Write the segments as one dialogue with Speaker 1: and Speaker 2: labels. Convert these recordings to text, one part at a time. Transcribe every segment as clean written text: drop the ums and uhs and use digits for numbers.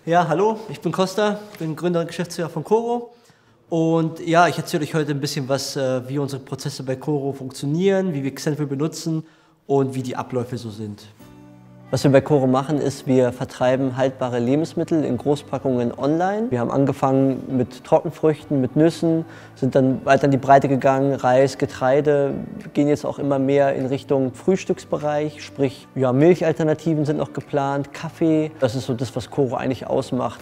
Speaker 1: Ja, hallo, ich bin Costa, bin Gründer und Geschäftsführer von Coro. Und ja, ich erzähle euch heute ein bisschen was, wie unsere Prozesse bei Coro funktionieren, wie wir Xentral benutzen und wie die Abläufe so sind. Was wir bei Coro machen, ist, wir vertreiben haltbare Lebensmittel in Großpackungen online. Wir haben angefangen mit Trockenfrüchten, mit Nüssen, sind dann weiter in die Breite gegangen, Reis, Getreide, gehen jetzt auch immer mehr in Richtung Frühstücksbereich, sprich ja, Milchalternativen sind noch geplant, Kaffee. Das ist so das, was Coro eigentlich ausmacht.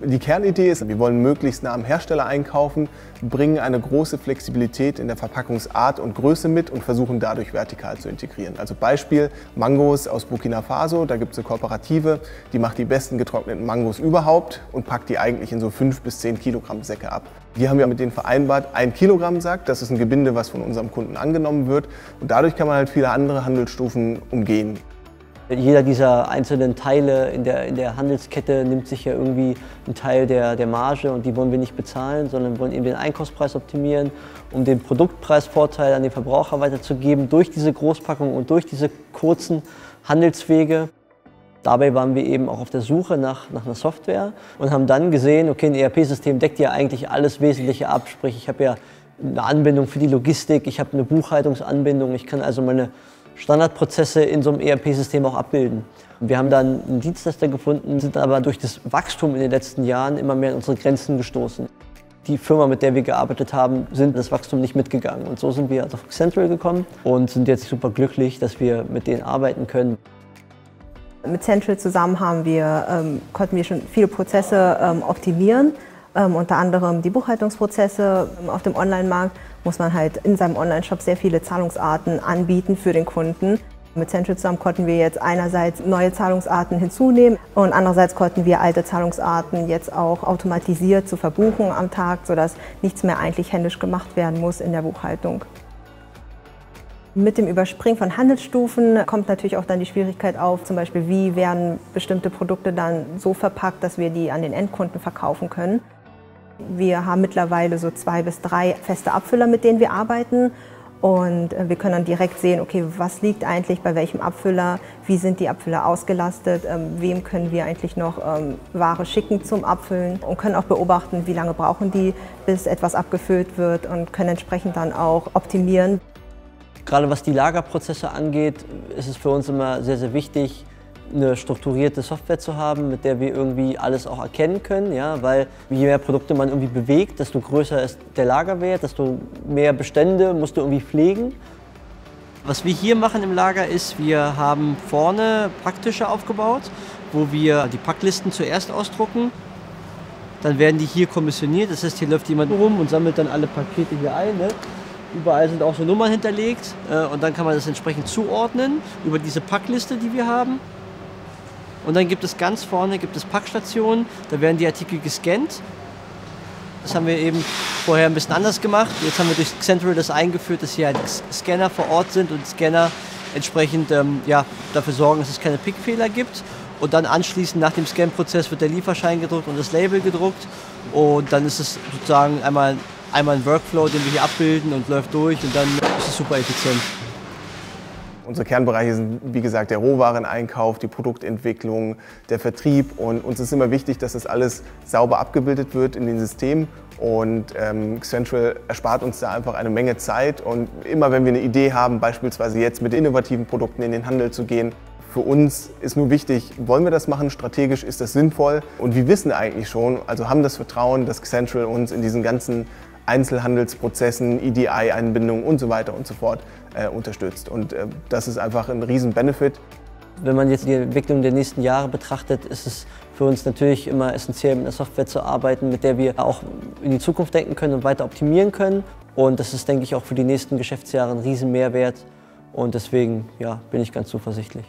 Speaker 2: Die Kernidee ist, wir wollen möglichst nah am Hersteller einkaufen, bringen eine große Flexibilität in der Verpackungsart und Größe mit und versuchen dadurch vertikal zu integrieren. Also Beispiel Mangos aus Burkina Faso, da gibt es eine Kooperative, die macht die besten getrockneten Mangos überhaupt und packt die eigentlich in so 5 bis 10 Kilogramm Säcke ab. Wir haben ja mit denen vereinbart, 1 Kilogramm Sack, das ist ein Gebinde, was von unserem Kunden angenommen wird und dadurch kann man halt viele andere Handelsstufen umgehen.
Speaker 1: Jeder dieser einzelnen Teile in der Handelskette nimmt sich ja irgendwie einen Teil der Marge und die wollen wir nicht bezahlen, sondern wollen eben den Einkaufspreis optimieren, um den Produktpreisvorteil an den Verbraucher weiterzugeben durch diese Großpackung und durch diese kurzen Handelswege. Dabei waren wir eben auch auf der Suche nach einer Software und haben dann gesehen, okay, ein ERP-System deckt ja eigentlich alles Wesentliche ab, sprich ich habe ja eine Anbindung für die Logistik, ich habe eine Buchhaltungsanbindung, ich kann also meine Standardprozesse in so einem ERP-System auch abbilden. Wir haben dann einen Dienstleister gefunden, sind aber durch das Wachstum in den letzten Jahren immer mehr an unsere Grenzen gestoßen. Die Firma, mit der wir gearbeitet haben, sind das Wachstum nicht mitgegangen. Und so sind wir auf Xentral gekommen und sind jetzt super glücklich, dass wir mit denen arbeiten können.
Speaker 3: Mit Xentral zusammen konnten wir schon viele Prozesse optimieren. Unter anderem die Buchhaltungsprozesse. Auf dem Online-Markt muss man halt in seinem Online-Shop sehr viele Zahlungsarten anbieten für den Kunden. Mit Xentral zusammen konnten wir jetzt einerseits neue Zahlungsarten hinzunehmen und andererseits konnten wir alte Zahlungsarten jetzt auch automatisiert zu verbuchen am Tag, sodass nichts mehr eigentlich händisch gemacht werden muss in der Buchhaltung. Mit dem Überspringen von Handelsstufen kommt natürlich auch dann die Schwierigkeit auf, zum Beispiel wie werden bestimmte Produkte dann so verpackt, dass wir die an den Endkunden verkaufen können. Wir haben mittlerweile so 2 bis 3 feste Abfüller, mit denen wir arbeiten. Und wir können dann direkt sehen, okay, was liegt eigentlich bei welchem Abfüller, wie sind die Abfüller ausgelastet, wem können wir eigentlich noch Ware schicken zum Abfüllen und können auch beobachten, wie lange brauchen die, bis etwas abgefüllt wird und können entsprechend dann auch optimieren.
Speaker 1: Gerade was die Lagerprozesse angeht, ist es für uns immer sehr, sehr wichtig, eine strukturierte Software zu haben, mit der wir irgendwie alles auch erkennen können, ja, weil je mehr Produkte man irgendwie bewegt, desto größer ist der Lagerwert, desto mehr Bestände musst du irgendwie pflegen. Was wir hier machen im Lager ist, wir haben vorne Packtische aufgebaut, wo wir die Packlisten zuerst ausdrucken. Dann werden die hier kommissioniert, das heißt, hier läuft jemand rum und sammelt dann alle Pakete hier ein. Ne? Überall sind auch so Nummern hinterlegt und dann kann man das entsprechend zuordnen über diese Packliste, die wir haben. Und dann gibt es ganz vorne Packstationen, da werden die Artikel gescannt. Das haben wir eben vorher ein bisschen anders gemacht. Jetzt haben wir durch Xentral das eingeführt, dass hier halt Scanner vor Ort sind und Scanner entsprechend ja, dafür sorgen, dass es keine Pickfehler gibt. Und dann anschließend nach dem Scan-Prozess wird der Lieferschein gedruckt und das Label gedruckt. Und dann ist es sozusagen einmal ein Workflow, den wir hier abbilden und läuft durch und dann ist es super effizient.
Speaker 2: Unsere Kernbereiche sind, wie gesagt, der Rohwareneinkauf, die Produktentwicklung, der Vertrieb und uns ist immer wichtig, dass das alles sauber abgebildet wird in den Systemen und Xentral erspart uns da einfach eine Menge Zeit und immer wenn wir eine Idee haben, beispielsweise jetzt mit innovativen Produkten in den Handel zu gehen, für uns ist nur wichtig, wollen wir das machen, strategisch ist das sinnvoll und wir wissen eigentlich schon, also haben das Vertrauen, dass Xentral uns in diesen ganzen Einzelhandelsprozessen, EDI-Einbindungen und so weiter und so fort unterstützt. Und das ist einfach ein riesen Benefit.
Speaker 1: Wenn man jetzt die Entwicklung der nächsten Jahre betrachtet, ist es für uns natürlich immer essentiell, mit einer Software zu arbeiten, mit der wir auch in die Zukunft denken können und weiter optimieren können. Und das ist, denke ich, auch für die nächsten Geschäftsjahre ein riesen Mehrwert. Und deswegen ja, bin ich ganz zuversichtlich.